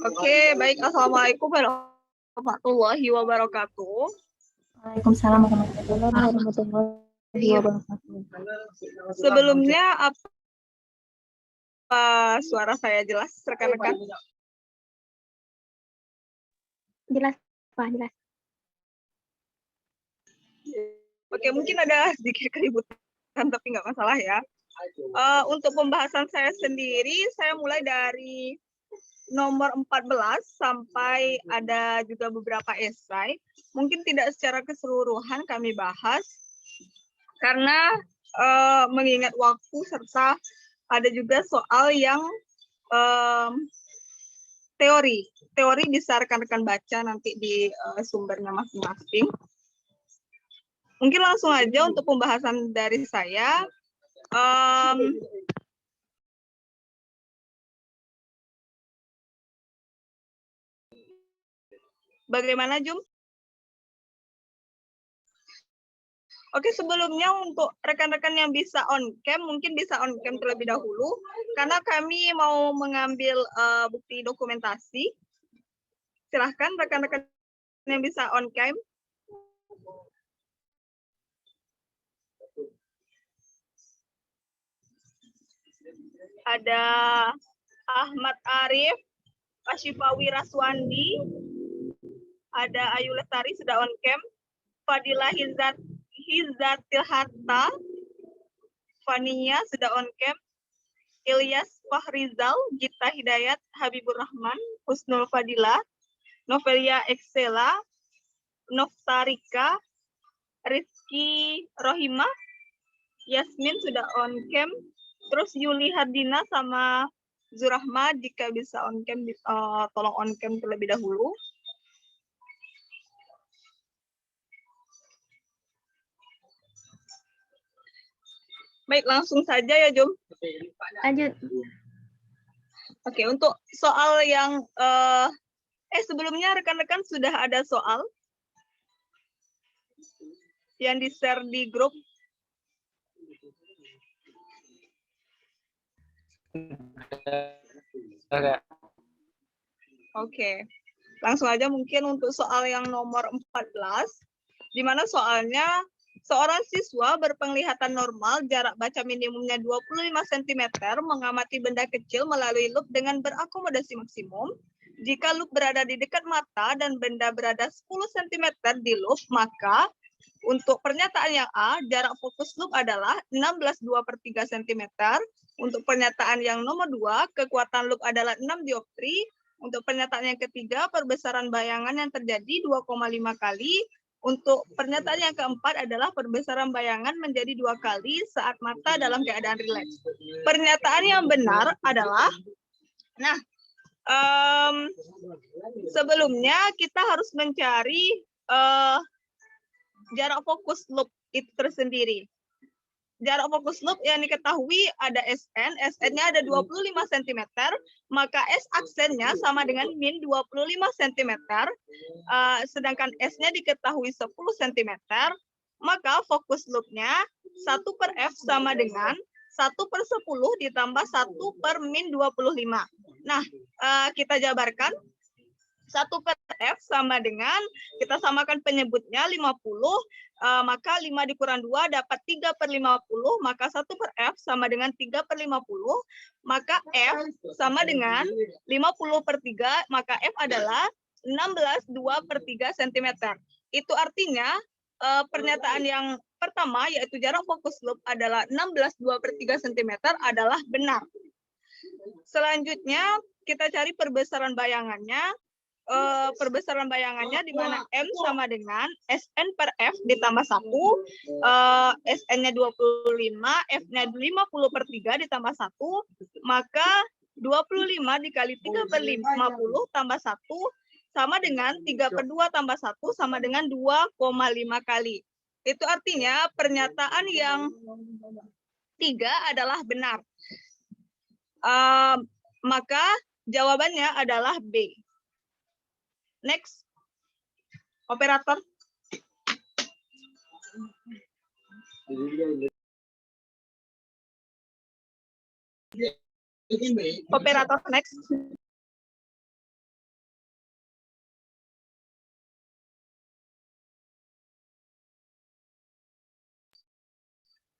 Oke, baik. Assalamualaikum warahmatullahi wabarakatuh. Waalaikumsalam warahmatullahi wabarakatuh. Sebelumnya, apa suara saya jelas, rekan-rekan? Jelas, Pak, jelas. Oke, mungkin ada sedikit keributan, tapi nggak masalah ya. Untuk pembahasan saya sendiri, saya mulai dari nomor 14 sampai ada juga beberapa esai. Mungkin tidak secara keseluruhan kami bahas, karena mengingat waktu serta ada juga soal yang teori bisa rekan-rekan baca nanti di sumbernya masing-masing. Mungkin langsung aja untuk pembahasan dari saya. Bagaimana, Jum? Oke, sebelumnya untuk rekan-rekan yang bisa on cam, mungkin bisa on cam terlebih dahulu, karena kami mau mengambil bukti dokumentasi. Silahkan rekan-rekan yang bisa on cam. Ada Ahmad Arif, Ashifawi Raswandi, ada Ayu Lestari sudah on cam, Fadila Hizatil Hatta, Fania sudah on cam, Ilyas Fahrizal, Gita Hidayat, Habibur Rahman, Husnul Fadila, Novelia Excela, Noftarika, Rizky Rohimah, Yasmin sudah on cam, terus Yuli Hardina sama Zurahma, jika bisa on cam, tolong on cam terlebih dahulu. Baik, langsung saja ya, Jom. Lanjut. Oke, untuk soal yang sebelumnya rekan-rekan sudah ada soal yang di-share di grup. Oke. Langsung aja mungkin untuk soal yang nomor 14, di mana soalnya seorang siswa berpenglihatan normal, jarak baca minimumnya 25 cm, mengamati benda kecil melalui lup dengan berakomodasi maksimum. Jika lup berada di dekat mata dan benda berada 10 cm di lup, maka untuk pernyataan yang A, jarak fokus lup adalah 16,2/3 cm. Untuk pernyataan yang nomor 2, kekuatan lup adalah 6 dioptri. Untuk pernyataan yang ketiga, perbesaran bayangan yang terjadi 2,5 kali. Untuk pernyataan yang keempat adalah perbesaran bayangan menjadi 2 kali saat mata dalam keadaan rileks. Pernyataan yang benar adalah, sebelumnya kita harus mencari jarak fokus loop itu tersendiri. Jarak fokus loop yang diketahui ada SN, SN-nya ada 25 cm, maka S aksennya sama dengan min 25 cm, sedangkan S-nya diketahui 10 cm, maka fokus loop-nya 1/F sama dengan 1/10 ditambah 1/min 25. Nah, kita jabarkan. 1/F sama dengan, kita samakan penyebutnya 50, maka 5 dikurang 2 dapat 3/50, maka 1/F sama dengan 3/50, maka F sama dengan 50/3, maka F adalah 16,2/3 cm. Itu artinya pernyataan yang pertama, yaitu jarak fokus loop adalah 16,2/3 cm adalah benar. Selanjutnya, kita cari perbesaran bayangannya. Perbesaran bayangannya di mana M sama dengan SN/F ditambah 1, SN-nya 25, F-nya 50/3 ditambah 1, maka 25 dikali 3/50 tambah 1 sama dengan 3/2 tambah 1 sama dengan 2,5 kali. Itu artinya pernyataan yang 3 adalah benar. Maka jawabannya adalah B. Next, operator. Operator next.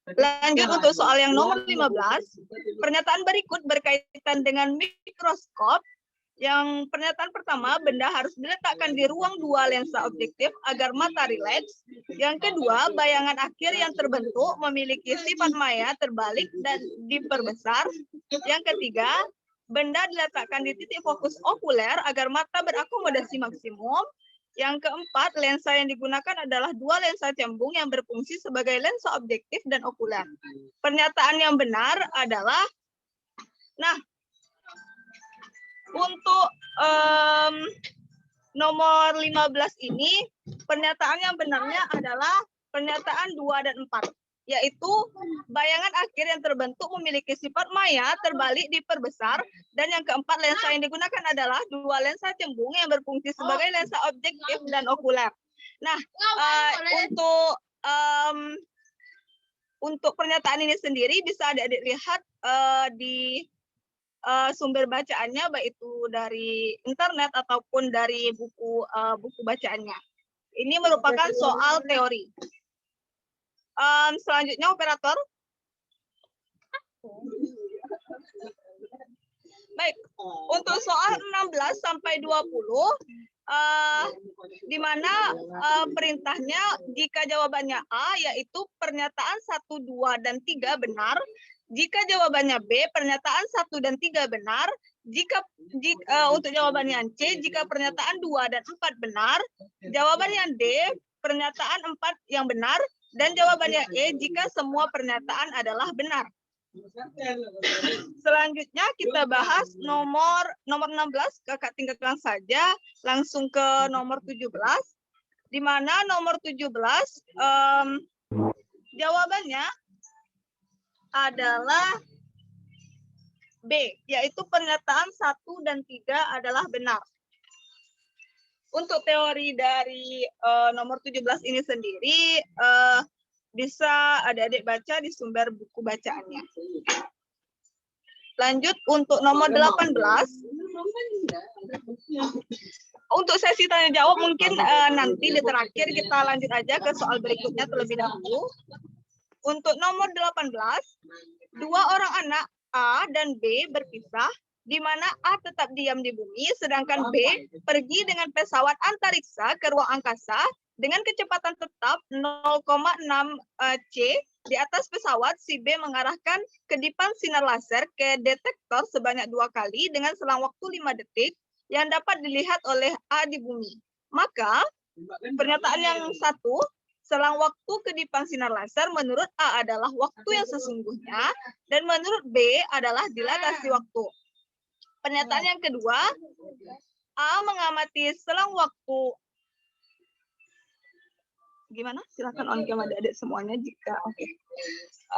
Lanjut untuk soal yang nomor 15. Pernyataan berikut berkaitan dengan mikroskop. Yang pernyataan pertama, benda harus diletakkan di ruang dua lensa objektif agar mata rileks. Yang kedua, bayangan akhir yang terbentuk memiliki sifat maya terbalik dan diperbesar. Yang ketiga, benda diletakkan di titik fokus okuler agar mata berakomodasi maksimum. Yang keempat, lensa yang digunakan adalah dua lensa cembung yang berfungsi sebagai lensa objektif dan okuler. Pernyataan yang benar adalah, nah, untuk nomor 15 ini, pernyataan yang benarnya adalah pernyataan 2 dan 4. Yaitu bayangan akhir yang terbentuk memiliki sifat maya, terbalik, diperbesar. Dan yang keempat, lensa yang digunakan adalah dua lensa cembung yang berfungsi sebagai lensa objektif dan okuler. Nah, untuk pernyataan ini sendiri bisa adik-adik lihat di sumber bacaannya, baik itu dari internet ataupun dari buku bacaannya. Ini merupakan soal teori. Selanjutnya operator. Baik, untuk soal 16 sampai 20 di mana perintahnya jika jawabannya A yaitu pernyataan 1, 2 dan 3 benar. Jika jawabannya B, pernyataan 1 dan 3 benar. Jika untuk jawabannya C, jika pernyataan 2 dan 4 benar. Jawabannya D, pernyataan 4 yang benar. Dan jawabannya E, jika semua pernyataan adalah benar. Selanjutnya kita bahas nomor 16, kakak tinggalkan saja langsung ke nomor 17. Di mana nomor 17 jawabannya adalah B, yaitu pernyataan 1 dan 3 adalah benar. Untuk teori dari nomor 17 ini sendiri bisa adik-adik baca di sumber buku bacaannya. Lanjut untuk nomor 18. Untuk sesi tanya jawab mungkin nanti di terakhir kita lanjut aja ke soal berikutnya terlebih dahulu. Untuk nomor 18, dua orang anak A dan B berpisah, di mana A tetap diam di bumi, sedangkan B pergi dengan pesawat antariksa ke ruang angkasa dengan kecepatan tetap 0,6 C. Di atas pesawat, si B mengarahkan kedipan sinar laser ke detektor sebanyak 2 kali dengan selang waktu 5 detik yang dapat dilihat oleh A di bumi. Maka, pernyataan yang satu, selang waktu kedipan sinar laser menurut A adalah waktu yang sesungguhnya, dan menurut B adalah dilatasi waktu. Pernyataan yang kedua, A mengamati selang waktu. Gimana? Silakan on cam adik-adik semuanya jika oke.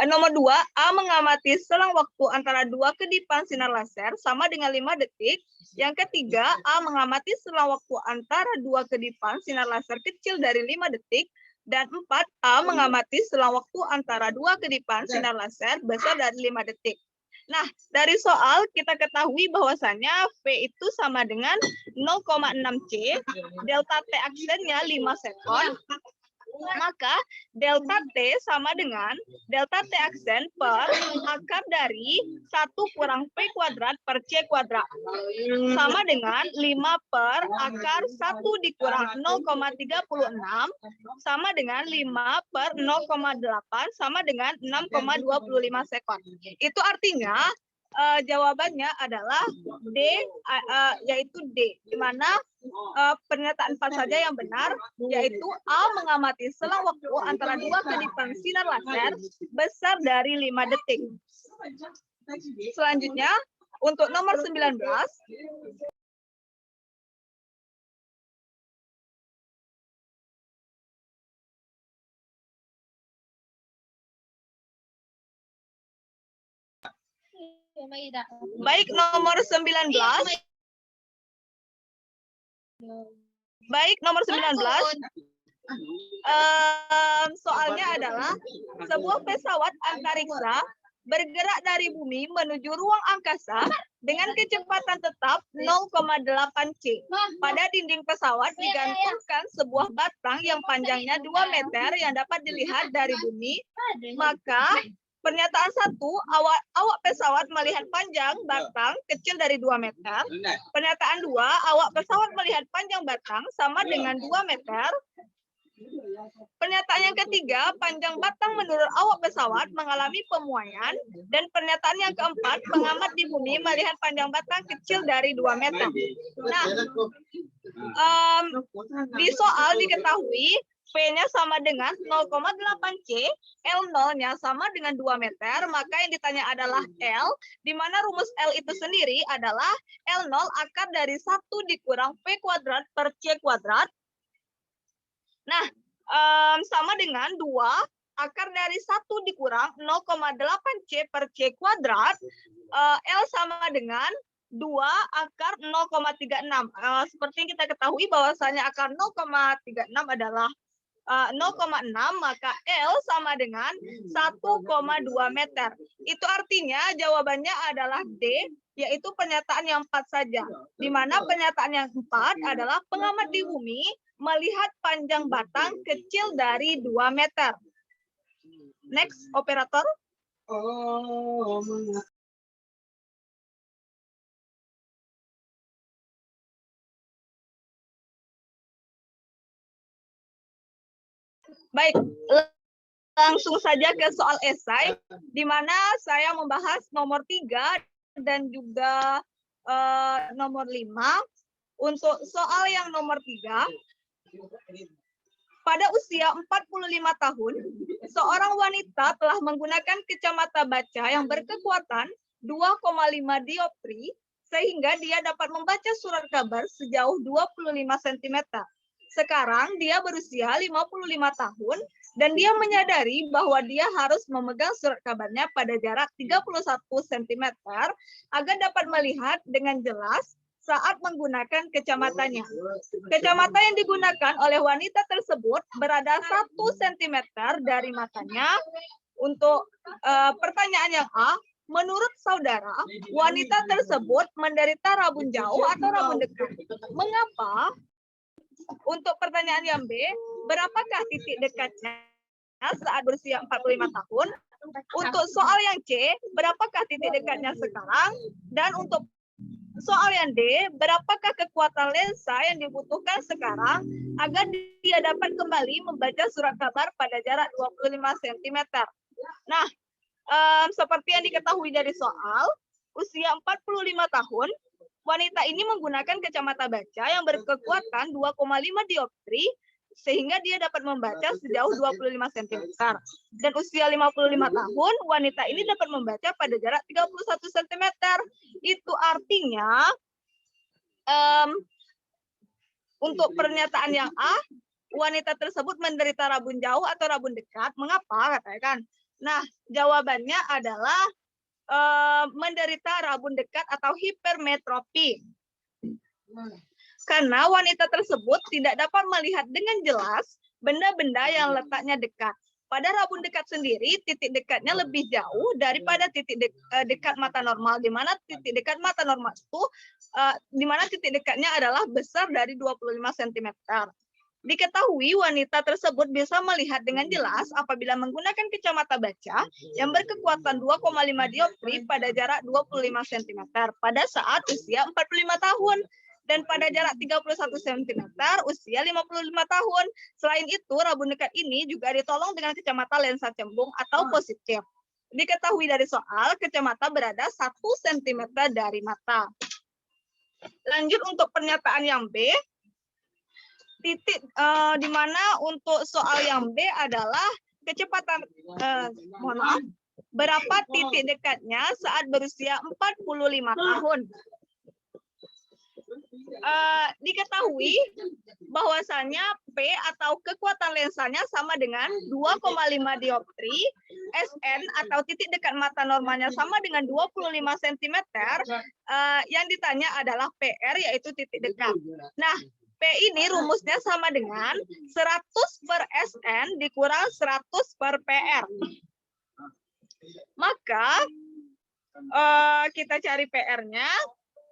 Nomor 2, A mengamati selang waktu antara 2 kedipan sinar laser sama dengan 5 detik. Yang ketiga, A mengamati selang waktu antara 2 kedipan sinar laser kecil dari 5 detik. Dan 4, A mengamati selang waktu antara 2 kedipan sinar laser besar dari 5 detik. Nah, dari soal kita ketahui bahwasannya V itu sama dengan 0,6 C, delta T aksennya 5 sekon, maka delta T sama dengan delta T aksen per akar dari 1 kurang P kuadrat per C kuadrat. Sama dengan 5 per akar 1 dikurang 0,36 sama dengan 5 per 0,8 sama dengan 6,25 sekon. Itu artinya jawabannya adalah D, yaitu D, di mana pernyataan 4 saja yang benar, yaitu A mengamati selang waktu antara 2 kedipan sinar laser besar dari 5 detik. Selanjutnya, untuk nomor 19, baik nomor 19. Baik nomor 19. Soalnya adalah sebuah pesawat antariksa bergerak dari bumi menuju ruang angkasa dengan kecepatan tetap 0,8 C. Pada dinding pesawat digantungkan sebuah batang yang panjangnya 2 meter yang dapat dilihat dari bumi. Maka pernyataan 1, awak pesawat melihat panjang batang kecil dari 2 meter. Pernyataan 2, awak pesawat melihat panjang batang sama dengan 2 meter. Pernyataan yang ketiga, panjang batang menurut awak pesawat mengalami pemuaian. Dan pernyataan yang keempat, pengamat di bumi melihat panjang batang kecil dari 2 meter. Nah, di soal diketahui P-nya sama dengan 0,8 C, L0-nya sama dengan 2 meter, maka yang ditanya adalah L, di mana rumus L itu sendiri adalah L0 akar dari 1 dikurang P kuadrat per C kuadrat. Nah, sama dengan 2 akar dari 1 dikurang 0,8 C per C kuadrat. L sama dengan 2 akar 0,36. Seperti yang kita ketahui bahwasanya akar 0,36 adalah 0,6, maka L sama dengan 1,2 meter. Itu artinya jawabannya adalah D, yaitu pernyataan yang 4 saja. Di mana pernyataan yang 4 adalah pengamat di bumi melihat panjang batang kecil dari 2 meter. Next, operator. Baik, langsung saja ke soal esai, di mana saya membahas nomor 3 dan juga nomor 5. Untuk soal yang nomor 3, pada usia 45 tahun, seorang wanita telah menggunakan kacamata baca yang berkekuatan 2,5 dioptri, sehingga dia dapat membaca surat kabar sejauh 25 cm. Sekarang dia berusia 55 tahun, dan dia menyadari bahwa dia harus memegang surat kabarnya pada jarak 31 cm agar dapat melihat dengan jelas saat menggunakan kacamatanya. Kacamata yang digunakan oleh wanita tersebut berada 1 cm dari matanya. Untuk pertanyaan yang A, menurut saudara, wanita tersebut menderita rabun jauh atau rabun dekat? Mengapa? Untuk pertanyaan yang B, berapakah titik dekatnya saat berusia 45 tahun? Untuk soal yang C, berapakah titik dekatnya sekarang? Dan untuk soal yang D, berapakah kekuatan lensa yang dibutuhkan sekarang agar dia dapat kembali membaca surat kabar pada jarak 25 cm? Nah, seperti yang diketahui dari soal, usia 45 tahun, wanita ini menggunakan kacamata baca yang berkekuatan 2,5 dioptri, sehingga dia dapat membaca sejauh 25 cm. Dan usia 55 tahun, wanita ini dapat membaca pada jarak 31 cm. Itu artinya, untuk pernyataan yang A, wanita tersebut menderita rabun jauh atau rabun dekat. Mengapa? Katakan. Nah, jawabannya adalah menderita rabun dekat atau hipermetropi. Karena wanita tersebut tidak dapat melihat dengan jelas benda-benda yang letaknya dekat. Pada rabun dekat sendiri, titik dekatnya lebih jauh daripada titik dekat mata normal, di mana titik dekat mata normal itu, di mana titik dekatnya adalah besar dari 25 cm. Diketahui wanita tersebut bisa melihat dengan jelas apabila menggunakan kacamata baca yang berkekuatan 2,5 dioptri pada jarak 25 cm pada saat usia 45 tahun. Dan pada jarak 31 cm usia 55 tahun. Selain itu, rabun dekat ini juga ditolong dengan kacamata lensa cembung atau positif. Diketahui dari soal, kacamata berada 1 cm dari mata. Lanjut untuk pernyataan yang B. Titik di mana untuk soal yang B adalah kecepatan, mohon maaf, berapa titik dekatnya saat berusia 45 tahun. Diketahui bahwasanya P atau kekuatan lensanya sama dengan 2,5 dioptri, SN atau titik dekat mata normalnya sama dengan 25 cm, yang ditanya adalah PR, yaitu titik dekat. Nah, P ini rumusnya sama dengan 100 per SN dikurang 100 per PR. Maka kita cari PR-nya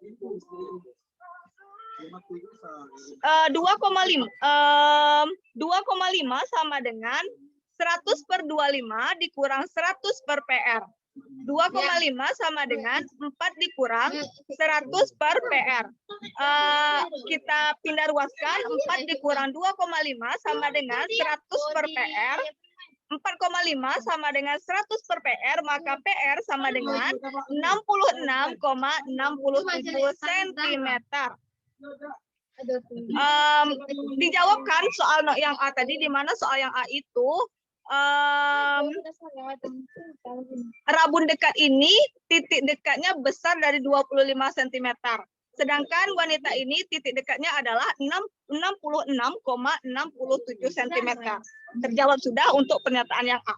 2,5 sama dengan 100 per 25 dikurang 100 per PR. 2,5 sama dengan 4 dikurang 100 per PR. Kita pindah ruaskan, 4 dikurang 2,5 sama dengan 100 per PR. 4,5 sama dengan 100 per PR, maka PR sama dengan 66,67 cm. Dijawabkan soal yang A tadi, di mana soal yang A itu rabun dekat ini titik dekatnya besar dari 25 cm. Sedangkan wanita ini titik dekatnya adalah 66,67 cm. Terjawab sudah untuk pernyataan yang A.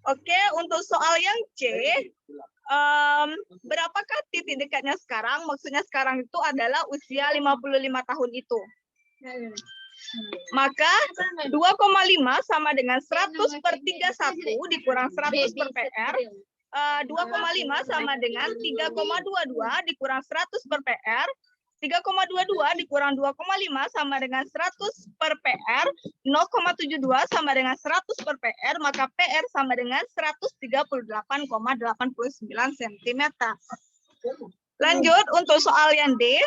Oke, untuk soal yang C, berapakah titik dekatnya sekarang? Maksudnya sekarang itu adalah usia 55 tahun itu. Maka 2,5 sama dengan 100 per 31 dikurang 100 per PR. 2,5 sama dengan 3,22 dikurang 100 per PR. 3,22 dikurang 2,5 sama dengan 100 per PR. 0,72 sama dengan 100 per PR. Maka PR sama dengan 138,89 cm. Lanjut untuk soal yang D.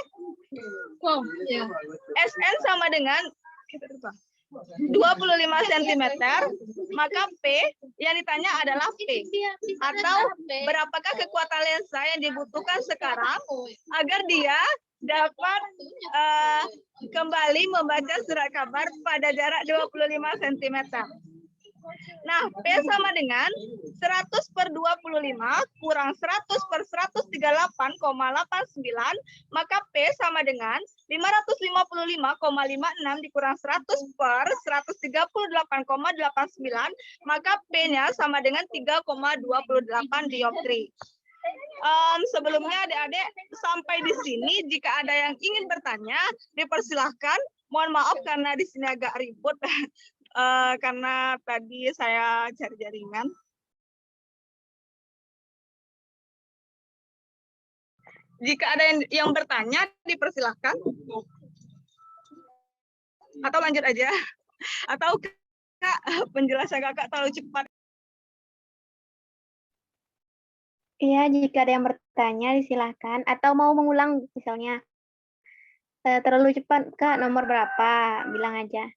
SN sama dengan 25 cm, maka P yang ditanya adalah P. Atau berapakah kekuatan lensa yang dibutuhkan sekarang agar dia dapat kembali membaca surat kabar pada jarak 25 cm. Nah, P sama dengan 100 per 25 kurang 100 per 138,89, maka P sama dengan 555,56 dikurang 100 per 138,89, maka P-nya sama dengan 3,28 dioptri. Sebelumnya adik-adik sampai di sini, jika ada yang ingin bertanya, dipersilahkan. Mohon maaf karena di sini agak ribut. Karena tadi saya cari jaringan. Jika ada yang bertanya, dipersilahkan. Atau lanjut aja. Atau Kak, penjelasan Kakak terlalu cepat. Iya, jika ada yang bertanya, disilahkan. Atau mau mengulang misalnya. Terlalu cepat, Kak, nomor berapa? Bilang aja.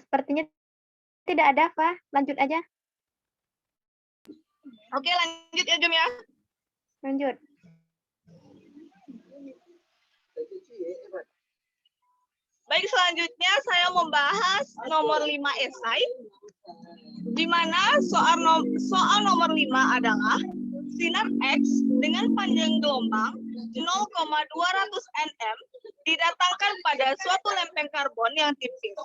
Sepertinya tidak ada, Pak. Lanjut aja. Oke, lanjut ya, Jum ya. Lanjut. Baik, selanjutnya saya membahas nomor 5 esai, di mana soal nomor 5 adalah sinar X dengan panjang gelombang 0,200 nm didatangkan pada suatu lempeng karbon yang tipis.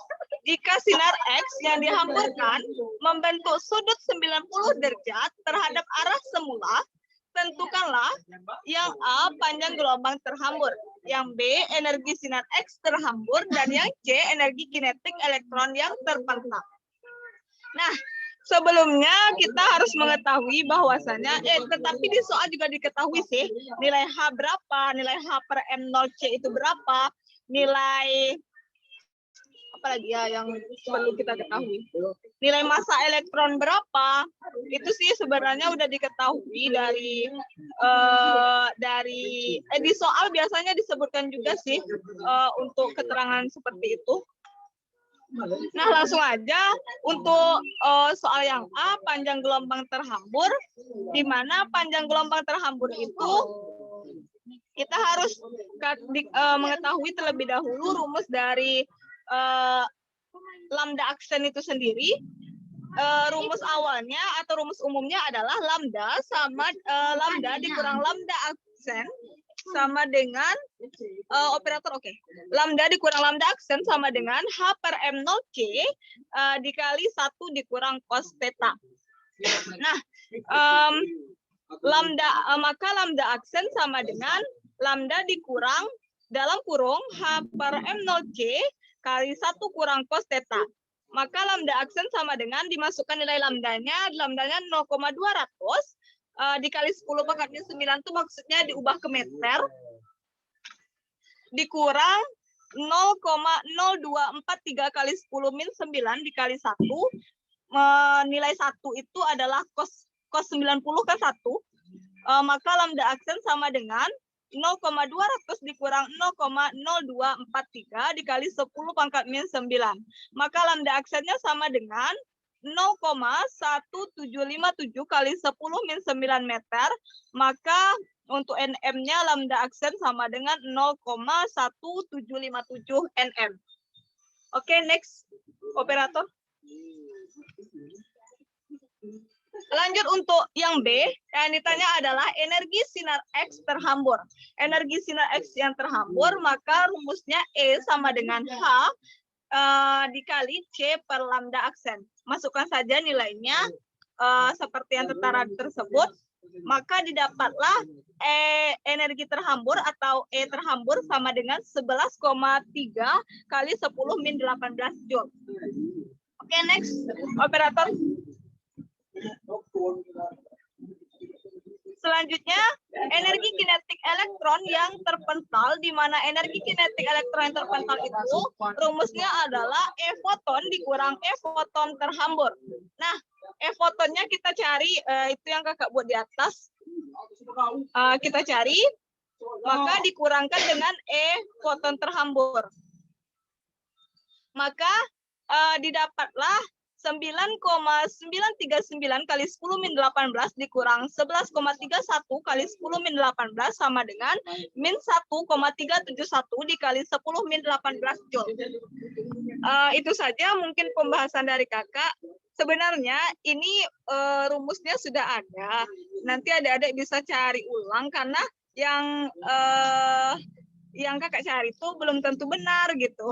Jika sinar X yang dihamburkan membentuk sudut 90 derajat terhadap arah semula, tentukanlah yang A panjang gelombang terhambur, yang B energi sinar X terhambur, dan yang C energi kinetik elektron yang terpancar. Nah, sebelumnya kita harus mengetahui bahwasanya, tetapi di soal juga diketahui sih, nilai H berapa, nilai H per M0C itu berapa, nilai apa lagi ya yang perlu kita ketahui, nilai massa elektron berapa, itu sih sebenarnya udah diketahui dari di soal biasanya disebutkan juga sih untuk keterangan seperti itu. Nah, langsung aja untuk soal yang A, panjang gelombang terhambur, di mana panjang gelombang terhambur itu kita harus mengetahui terlebih dahulu rumus dari lambda aksen itu sendiri. Rumus awalnya atau rumus umumnya adalah lambda sama lambda dikurang lambda aksen sama dengan operator lambda dikurang lambda aksen sama dengan H per M0C dikali 1 dikurang cos theta. Nah, maka lambda aksen sama dengan lambda dikurang dalam kurung H per M0C kali 1 kurang cos theta. Maka lambda aksen sama dengan dimasukkan nilai lambdanya 0,200 dikali 10 pangkat min 9 itu maksudnya diubah ke meter dikurang 0,0243 kali 10 min 9 dikali 1 nilai 1 itu adalah cos 90 kan 1 maka lambda aksen sama dengan 0,200 dikurang 0,0243 dikali 10 pangkat min 9. Maka lambda aksennya sama dengan 0,1757 kali 10 min 9 meter. Maka untuk NM-nya lambda aksen sama dengan 0,1757 NM. Oke, next. Operator. Lanjut untuk yang B, yang ditanya adalah energi sinar X terhambur. Energi sinar X yang terhambur, maka rumusnya E sama dengan H dikali C per lambda aksen. Masukkan saja nilainya seperti yang tertera tersebut, maka didapatlah energi terhambur atau E terhambur sama dengan 11,3 kali 10 min 18 Joule. Oke, next. Operator. Selanjutnya, energi kinetik elektron yang terpental, di mana energi kinetik elektron yang terpental itu rumusnya adalah E foton dikurang E foton terhambur. Nah, E fotonnya kita cari, itu yang kakak buat di atas. Kita cari, maka dikurangkan dengan E foton terhambur. Maka didapatlah 9,939 kali 10 min 18 dikurang 11,31 kali 10 min 18 sama dengan min 1,371 dikali 10 min 18 Joule. Itu saja mungkin pembahasan dari kakak. Sebenarnya ini rumusnya sudah ada. Nanti adik-adik bisa cari ulang karena yang kakak cari itu belum tentu benar gitu.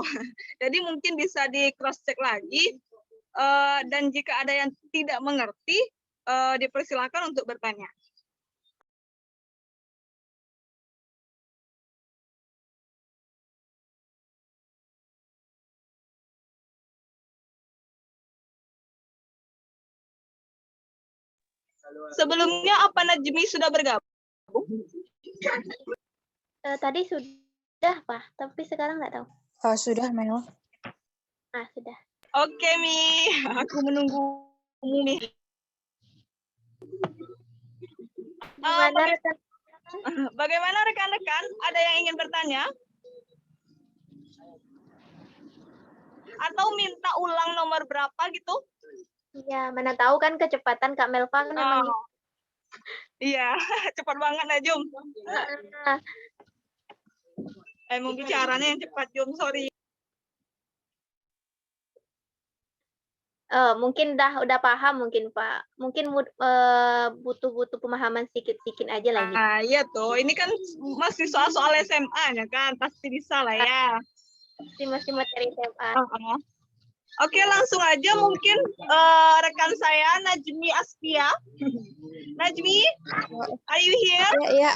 Jadi mungkin bisa di cross check lagi. Dan jika ada yang tidak mengerti, dipersilakan untuk bertanya. Sebelumnya apa Najmi sudah bergabung? Tadi sudah, Pak, tapi sekarang nggak tahu. Oh, sudah, Mel. Sudah. Oke, Mi. Aku menunggumu, Mi. Bagaimana rekan-rekan? Ada yang ingin bertanya? Atau minta ulang nomor berapa gitu? Iya, mana tahu kan kecepatan Kak Melva kan memang gitu. Iya, cepat banget Najum. Mau bicaranya yang cepat, Jum. Sorry. Mungkin udah paham mungkin Pak. Mungkin butuh pemahaman sedikit-sedikit aja lagi. Iya tuh, ini kan masih soal-soal SMA-nya kan, pasti bisa lah ya. Masih materi SMA. Oke, langsung aja mungkin rekan saya Najmi Asfia. Najmi, are you here? Iya.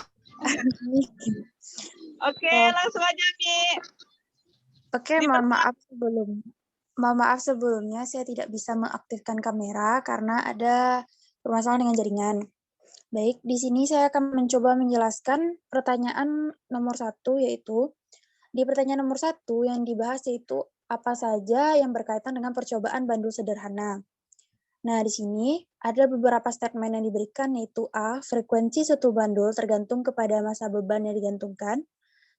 Oke, langsung aja Mi. Oke, mohon maaf sebelumnya saya tidak bisa mengaktifkan kamera karena ada permasalahan dengan jaringan. Baik, di sini saya akan mencoba menjelaskan pertanyaan nomor 1, yaitu di pertanyaan nomor 1 yang dibahas yaitu apa saja yang berkaitan dengan percobaan bandul sederhana. Nah, di sini ada beberapa statement yang diberikan, yaitu A, frekuensi suatu bandul tergantung kepada masa beban yang digantungkan.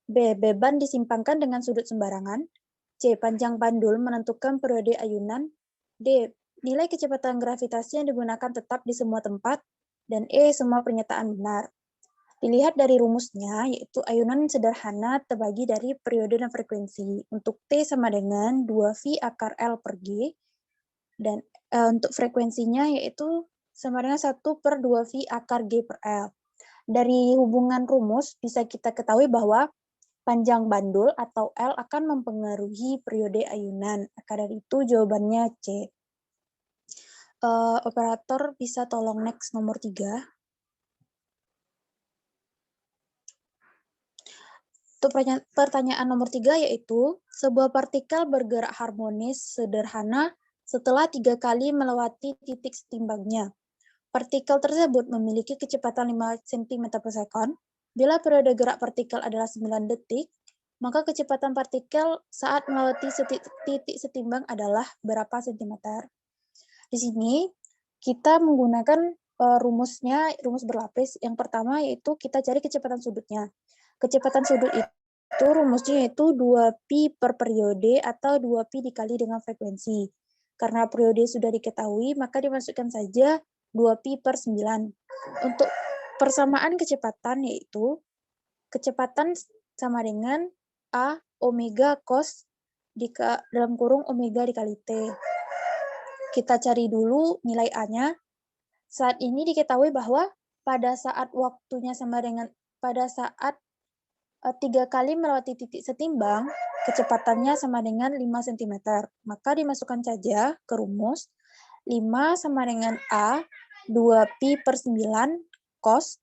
B, beban disimpangkan dengan sudut sembarangan. C, panjang bandul menentukan periode ayunan. D, nilai kecepatan gravitasi yang digunakan tetap di semua tempat. Dan E, semua pernyataan benar. Dilihat dari rumusnya, yaitu ayunan sederhana terbagi dari periode dan frekuensi. Untuk T sama dengan 2V akar L per G. Dan untuk frekuensinya yaitu sama dengan 1 per 2V akar G per L. Dari hubungan rumus bisa kita ketahui bahwa panjang bandul atau L akan mempengaruhi periode ayunan. Maka dari itu jawabannya C. Operator bisa tolong next nomor 3. Untuk pertanyaan nomor 3 yaitu, sebuah partikel bergerak harmonis sederhana setelah 3 kali melewati titik setimbangnya. Partikel tersebut memiliki kecepatan 5 cm per sekon. Bila periode gerak partikel adalah 9 detik, maka kecepatan partikel saat melewati titik setimbang adalah berapa sentimeter. Di sini kita menggunakan rumus berlapis. Yang pertama yaitu kita cari kecepatan sudutnya. Kecepatan sudut itu rumusnya yaitu 2pi per periode atau 2pi dikali dengan frekuensi. Karena periode sudah diketahui, maka dimasukkan saja 2pi per 9. Untuk persamaan kecepatan yaitu kecepatan sama dengan A omega cos dalam kurung omega dikali T. Kita cari dulu nilai A-nya. Saat ini diketahui bahwa pada saat waktunya sama dengan pada saat 3 kali melewati titik setimbang, kecepatannya sama dengan 5 cm. Maka dimasukkan saja ke rumus 5 sama dengan A 2pi per 9 cos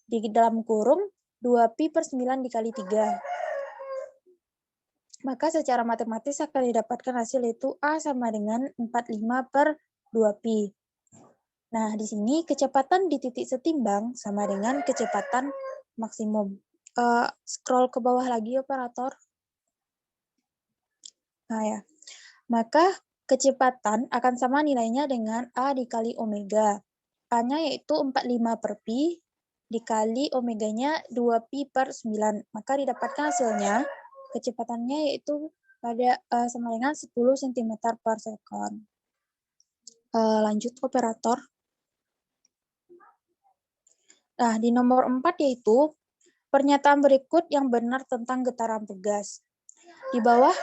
di dalam kurung 2pi per 9 dikali 3. Maka secara matematis akan didapatkan hasil yaitu A sama dengan 45 per 2pi. Nah, di sini kecepatan di titik setimbang sama dengan kecepatan maksimum. Scroll ke bawah lagi, operator. Nah ya, maka kecepatan akan sama nilainya dengan A dikali omega. A-nya yaitu 45 per pi, dikali omeganya 2pi per 9. Maka didapatkan hasilnya, kecepatannya yaitu pada sama dengan 10 cm per sekon. Lanjut, operator. Nah, di nomor 4 yaitu pernyataan berikut yang benar tentang getaran pegas. Di bawah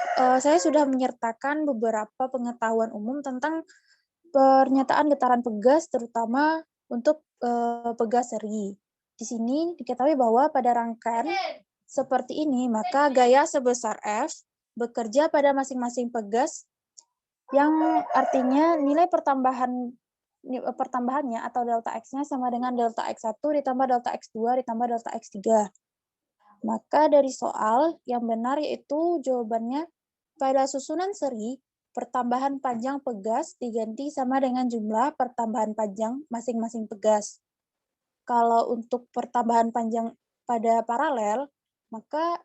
saya sudah menyertakan beberapa pengetahuan umum tentang pernyataan getaran pegas, terutama untuk pegas seri. Di sini diketahui bahwa pada rangkaian seperti ini, maka gaya sebesar F bekerja pada masing-masing pegas, yang artinya nilai pertambahannya atau delta X-nya sama dengan delta X1 ditambah delta X2 ditambah delta X3. Maka dari soal yang benar yaitu jawabannya pada susunan seri, pertambahan panjang pegas diganti sama dengan jumlah pertambahan panjang masing-masing pegas. Kalau untuk pertambahan panjang pada paralel, maka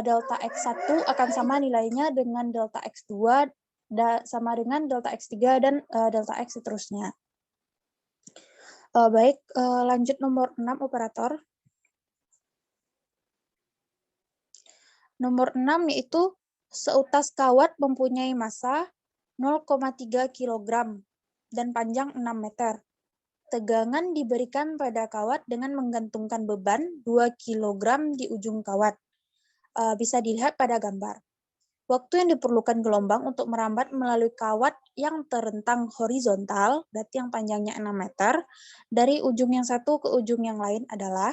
delta X1 akan sama nilainya dengan delta X2 sama dengan delta X3 dan delta X seterusnya. Baik, lanjut nomor 6, operator. Nomor 6 yaitu seutas kawat mempunyai massa 0,3 kg dan panjang 6 meter. Tegangan diberikan pada kawat dengan menggantungkan beban 2 kg di ujung kawat. Bisa dilihat pada gambar. Waktu yang diperlukan gelombang untuk merambat melalui kawat yang terentang horizontal, berarti yang panjangnya 6 meter, dari ujung yang satu ke ujung yang lain adalah,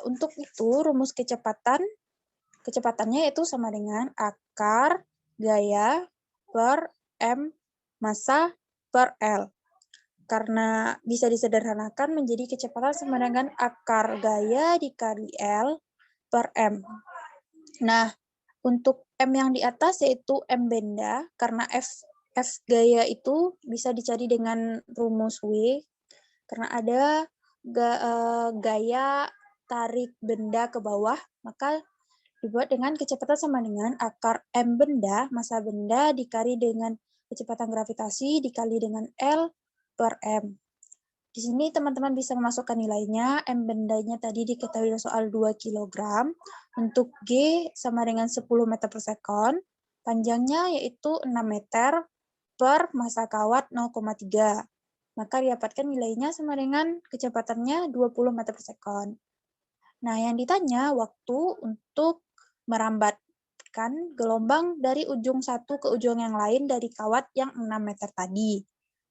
untuk itu rumus kecepatannya itu sama dengan akar gaya per M massa per L. Karena bisa disederhanakan menjadi kecepatan sama dengan akar gaya dikali L per M. Nah, untuk M yang di atas yaitu M benda, karena F gaya itu bisa dicari dengan rumus W, karena ada gaya tarik benda ke bawah, maka dibuat dengan kecepatan sama dengan akar M benda, massa benda, dikali dengan kecepatan gravitasi, dikali dengan L per M. Di sini teman-teman bisa memasukkan nilainya. M bendanya tadi diketahui dalam soal 2 kg. Untuk G sama dengan 10 meter per sekon. Panjangnya yaitu 6 meter per massa kawat 0,3. Maka didapatkan nilainya sama dengan kecepatannya 20 meter per sekon. Nah, yang ditanya waktu untuk merambatkan gelombang dari ujung satu ke ujung yang lain dari kawat yang 6 meter tadi.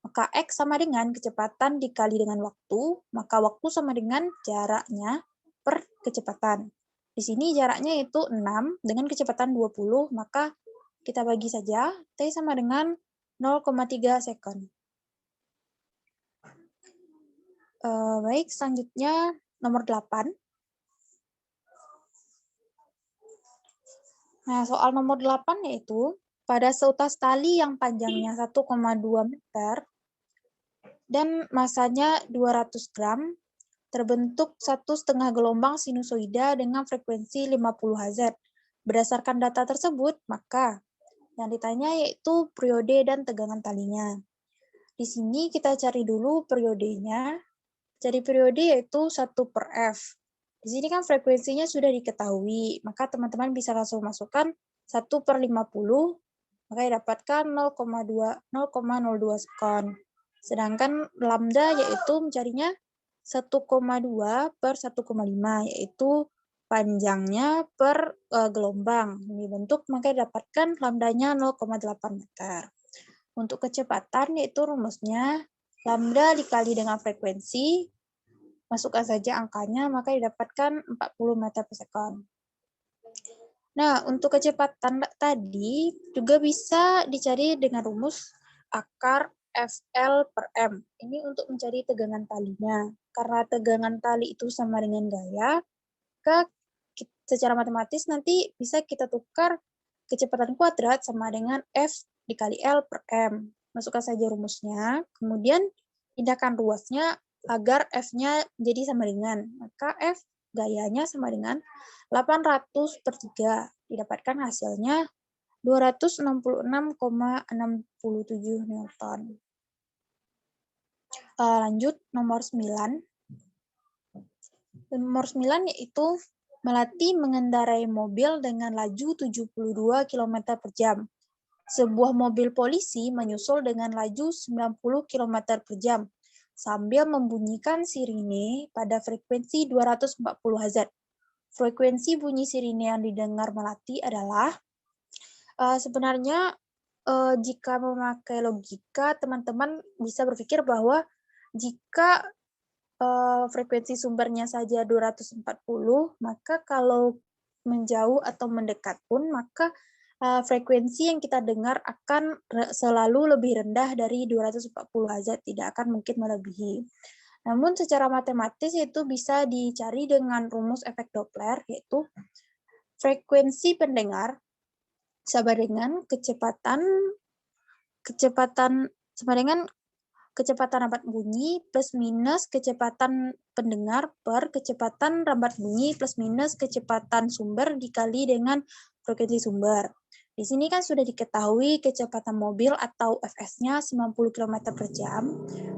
Maka X sama dengan kecepatan dikali dengan waktu, maka waktu sama dengan jaraknya per kecepatan. Di sini jaraknya itu 6 dengan kecepatan 20, maka kita bagi saja, T sama dengan 0,3 sekon. Baik, selanjutnya nomor 8. Nah, soal nomor 8 yaitu, pada seutas tali yang panjangnya 1,2 meter dan masanya 200 gram, terbentuk 1,5 gelombang sinusoida dengan frekuensi 50 Hz. Berdasarkan data tersebut, maka yang ditanya yaitu periode dan tegangan talinya. Di sini kita cari dulu periodenya. Cari periode yaitu 1/F. Di sini kan frekuensinya sudah diketahui, maka teman-teman bisa langsung masukkan 1/50, maka didapatkan 0,02 sekon. Sedangkan lambda yaitu mencarinya 1,2 per 1,5, yaitu panjangnya per gelombang. Dibentuk, maka didapatkan lambdanya 0,8 meter. Untuk kecepatan yaitu rumusnya lambda dikali dengan frekuensi, masukkan saja angkanya, maka didapatkan 40 meter per sekon. Nah, untuk kecepatan tadi juga bisa dicari dengan rumus akar FL per M. Ini untuk mencari tegangan talinya. Karena tegangan tali itu sama dengan gaya, maka secara matematis nanti bisa kita tukar kecepatan kuadrat sama dengan F dikali L per M. Masukkan saja rumusnya, kemudian pindahkan ruasnya agar F-nya jadi sama dengan, maka F gayanya sama dengan 800 per 3. Didapatkan hasilnya 266,67 Newton. Lanjut, nomor 9. Nomor 9 yaitu melatih mengendarai mobil dengan laju 72 km per jam. Sebuah mobil polisi menyusul dengan laju 90 km per jam sambil membunyikan sirine pada frekuensi 240 Hz. Frekuensi bunyi sirine yang didengar melati adalah, sebenarnya jika memakai logika, teman-teman bisa berpikir bahwa jika frekuensi sumbernya saja 240, maka kalau menjauh atau mendekat pun, maka frekuensi yang kita dengar akan selalu lebih rendah dari 240 Hz, tidak akan mungkin melebihi. Namun secara matematis itu bisa dicari dengan rumus efek Doppler, yaitu frekuensi pendengar sama dengan kecepatan rambat bunyi plus minus kecepatan pendengar per kecepatan rambat bunyi plus minus kecepatan sumber dikali dengan frekuensi sumber. Di sini kan sudah diketahui kecepatan mobil atau Fs-nya 90 km per jam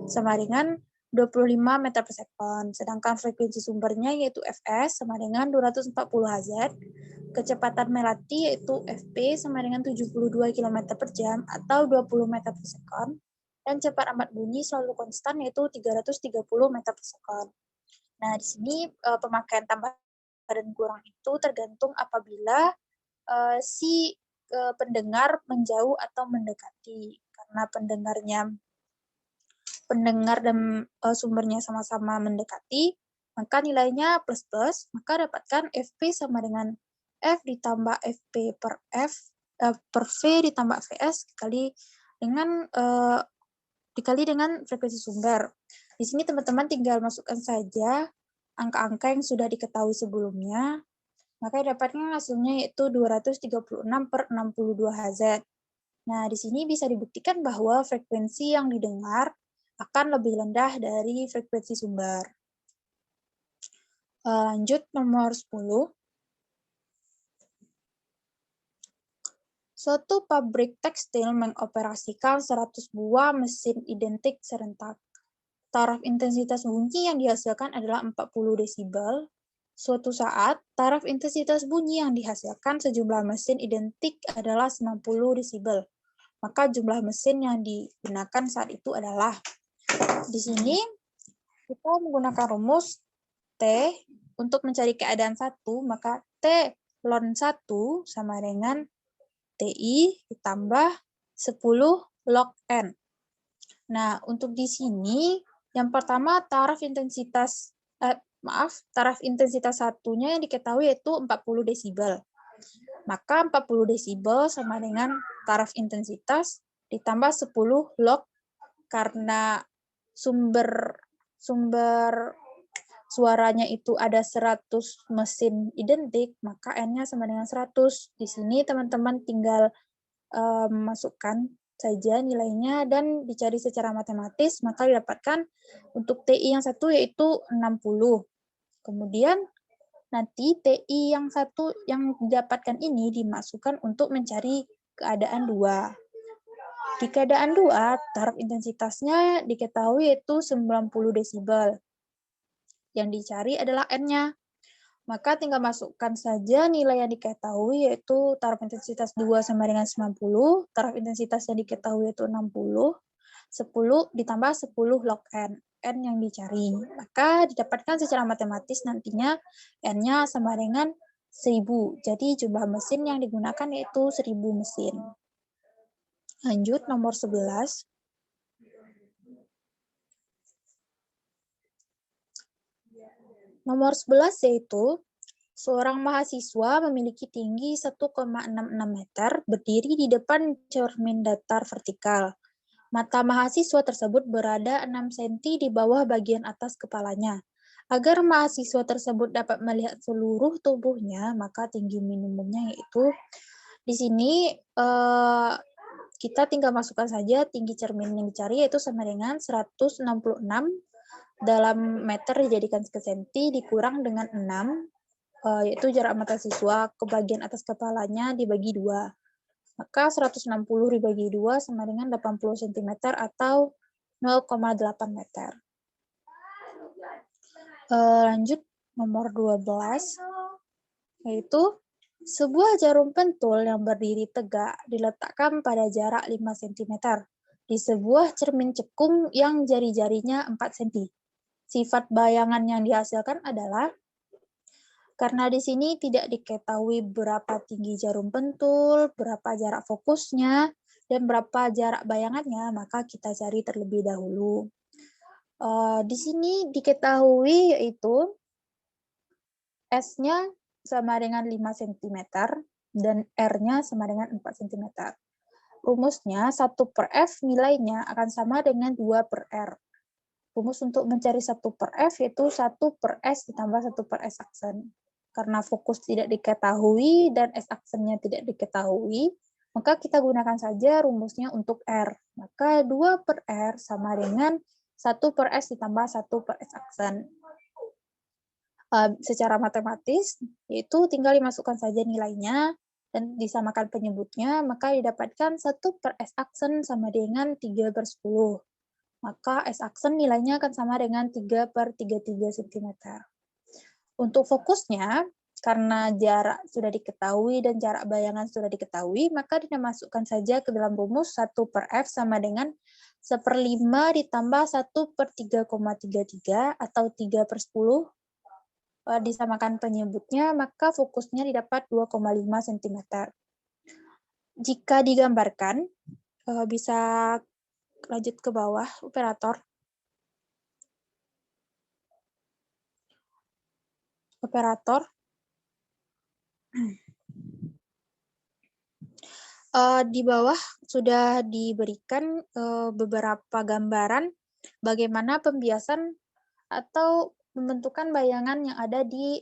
sama dengan 25 meter per sekon. Sedangkan frekuensi sumbernya yaitu Fs sama dengan 240 Hz. Kecepatan melati yaitu Fp sama dengan 72 km per jam atau 20 meter per sekon. Dan cepat rambat bunyi selalu konstan yaitu 330 meter per sekon. Nah, di sini pemakaian tambah dan kurang itu tergantung apabila si pendengar menjauh atau mendekati. Karena pendengar dan sumbernya sama-sama mendekati, maka nilainya plus-plus, maka dapatkan Fp sama dengan F ditambah Fp per V ditambah Vs dikali dengan frekuensi sumber. Di sini teman-teman tinggal masukkan saja angka-angka yang sudah diketahui sebelumnya, maka dapatnya hasilnya yaitu 236 per 62 Hz. Nah, di sini bisa dibuktikan bahwa frekuensi yang didengar akan lebih rendah dari frekuensi sumber. Lanjut, nomor 10. Suatu pabrik tekstil mengoperasikan 100 buah mesin identik serentak. Taraf intensitas bunyi yang dihasilkan adalah 40 desibel. Suatu saat, taraf intensitas bunyi yang dihasilkan sejumlah mesin identik adalah 90 desibel. Maka jumlah mesin yang digunakan saat itu adalah, di sini kita menggunakan rumus T untuk mencari keadaan 1, maka T ln 1 sama dengan TI ditambah 10 log N. Nah, untuk di sini, yang pertama taraf intensitas satunya yang diketahui yaitu 40 desibel. Maka 40 desibel sama dengan taraf intensitas ditambah 10 log, karena sumber suaranya itu ada 100 mesin identik, maka N-nya sama dengan 100. Di sini teman-teman tinggal masukkan saja nilainya dan dicari secara matematis, maka didapatkan untuk TI yang satu yaitu 60. Kemudian nanti TI yang satu yang didapatkan ini dimasukkan untuk mencari keadaan 2. Di keadaan 2, taraf intensitasnya diketahui yaitu 90 desibel. Yang dicari adalah N-nya. Maka tinggal masukkan saja nilai yang diketahui yaitu taraf intensitas 2 sama dengan 90, taraf intensitas yang diketahui yaitu 60, 10 ditambah 10 log N, N yang dicari. Maka didapatkan secara matematis nantinya N-nya sama dengan 1000. Jadi jumlah mesin yang digunakan yaitu 1000 mesin. Lanjut nomor 11. Nomor 11 yaitu seorang mahasiswa memiliki tinggi 1,66 meter berdiri di depan cermin datar vertikal. Mata mahasiswa tersebut berada 6 cm di bawah bagian atas kepalanya. Agar mahasiswa tersebut dapat melihat seluruh tubuhnya, maka tinggi minimumnya yaitu di sini kita tinggal masukkan saja tinggi cermin yang dicari yaitu sama dengan 166 dalam meter dijadikan ke senti dikurang dengan 6, yaitu jarak mata siswa ke bagian atas kepalanya dibagi 2. Maka 160 dibagi 2 sama dengan 80 cm atau 0,8 meter. Lanjut nomor 12, yaitu sebuah jarum pentul yang berdiri tegak diletakkan pada jarak 5 cm di sebuah cermin cekung yang jari-jarinya 4 cm. Sifat bayangan yang dihasilkan adalah karena di sini tidak diketahui berapa tinggi jarum pentul, berapa jarak fokusnya, dan berapa jarak bayangannya, maka kita cari terlebih dahulu. Di sini diketahui yaitu S-nya sama dengan 5 cm dan R-nya sama dengan 4 cm. Rumusnya 1 per F nilainya akan sama dengan 2 per R. Rumus untuk mencari 1 per F yaitu 1 per S ditambah 1 per S aksen. Karena fokus tidak diketahui dan S aksennya tidak diketahui, maka kita gunakan saja rumusnya untuk R. Maka 2 per R sama dengan 1 per S ditambah 1 per S aksen. Secara matematis, yaitu tinggal dimasukkan saja nilainya dan disamakan penyebutnya, maka didapatkan 1 per S aksen sama dengan 3 per 10. Maka S aksen nilainya akan sama dengan 3 per 33 cm. Untuk fokusnya, karena jarak sudah diketahui dan jarak bayangan sudah diketahui, maka dimasukkan saja ke dalam rumus 1 per F sama dengan 1/5 ditambah 1 per 3,33 atau 3 per 10. Disamakan penyebutnya, maka fokusnya didapat 2,5 cm. Jika digambarkan, bisa lanjut ke bawah, operator. Di bawah sudah diberikan beberapa gambaran bagaimana pembiasan atau pembentukan bayangan yang ada di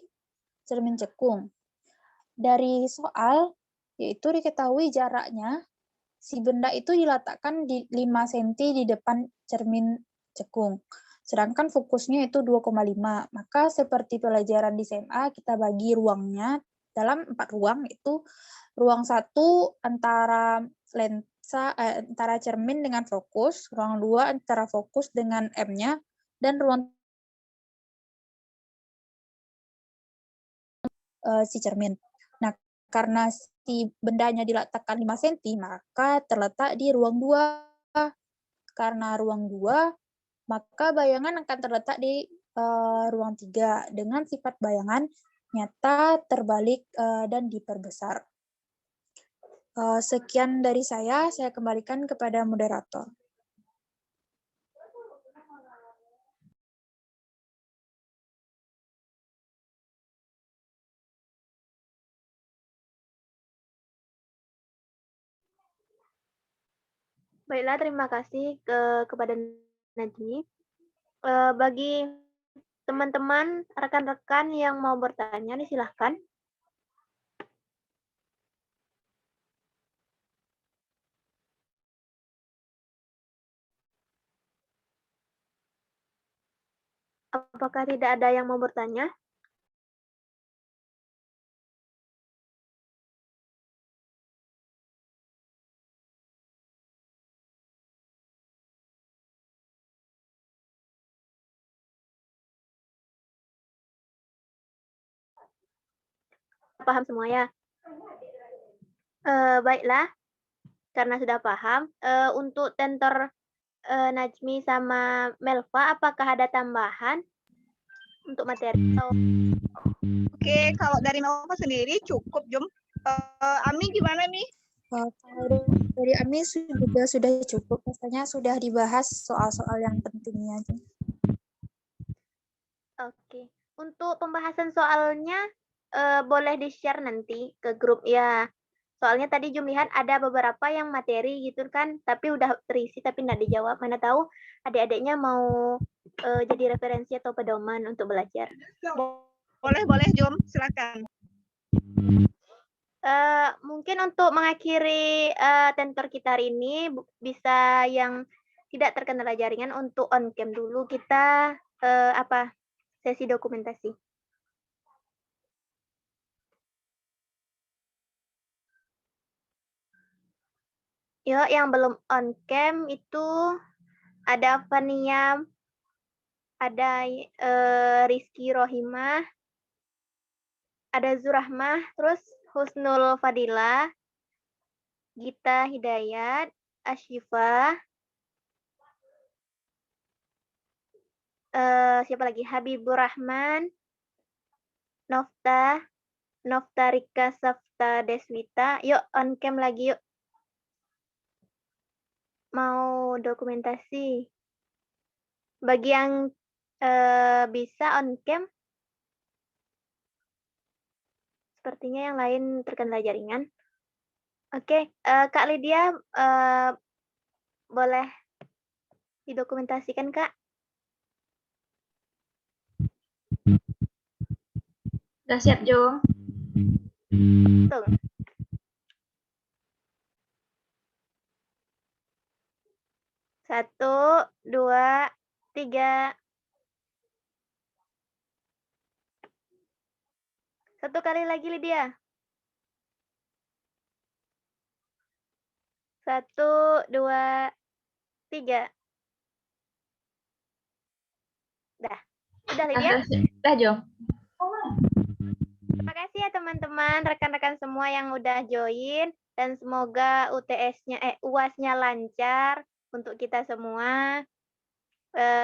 cermin cekung. Dari soal, yaitu diketahui jaraknya, si benda itu diletakkan di 5 cm di depan cermin cekung. Sedangkan fokusnya itu 2,5. Maka seperti pelajaran di SMA, kita bagi ruangnya dalam 4 ruang, yaitu ruang 1 antara lensa antara cermin dengan fokus, ruang 2 antara fokus dengan M-nya, dan ruang si cermin. Nah, karena si bendanya diletakkan 5 cm, maka terletak di ruang 2. Karena ruang 2, maka bayangan akan terletak di ruang 3 dengan sifat bayangan nyata, terbalik, dan diperbesar. Sekian dari saya kembalikan kepada moderator. Baiklah, terima kasih kepada Najmi. Bagi Teman-teman, rekan-rekan yang mau bertanya, silahkan. Apakah tidak ada yang mau bertanya? Paham semua ya? Baiklah, karena sudah paham, untuk tentor Najmi sama Melva, apakah ada tambahan untuk materi? Oke, kalau dari Melva sendiri cukup, Jum. Ami gimana, Mi? Kalau dari Ami juga sudah cukup, rasanya sudah dibahas soal-soal yang pentingnya. Oke, untuk pembahasan soalnya boleh di-share nanti ke grup ya. Soalnya tadi Jum lihat ada beberapa yang materi gitu kan, tapi udah terisi tapi nggak dijawab. Mana tahu adik-adiknya mau jadi referensi atau pedoman untuk belajar. Boleh, Jum. Silakan. Mungkin untuk mengakhiri tentor kita hari ini, bisa yang tidak terkendala jaringan untuk on cam dulu kita sesi dokumentasi. Yuk, yang belum on cam itu ada Fania, ada Rizky Rohimah, ada Zurahmah, terus Husnul Fadila, Gita Hidayat, Asyifa, siapa lagi? Habibur Rahman, Nofta Rika Safta Deswita. Yuk on cam lagi yuk. Mau dokumentasi. Bagi yang bisa on cam, sepertinya yang lain terkendala jaringan. Oke, Kak Lydia boleh didokumentasikan, Kak? Udah siap, Jo? Tuh. Satu, dua, tiga. Satu kali lagi, Lydia. Satu, dua, tiga. Dah. Udah, Lydia? Udah, Jo. Terima kasih ya teman-teman, rekan-rekan semua yang udah join. Dan semoga UAS-nya lancar untuk kita semua.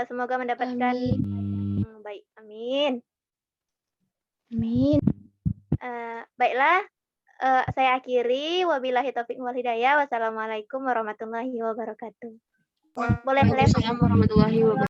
Semoga mendapatkan baik. Amin. Amin. Baiklah, saya akhiri. Wabillahi taufiq wal hidayah. Wassalamualaikum warahmatullahi wabarakatuh. Boleh Waalaikumsalam warahmatullahi wabarakatuh.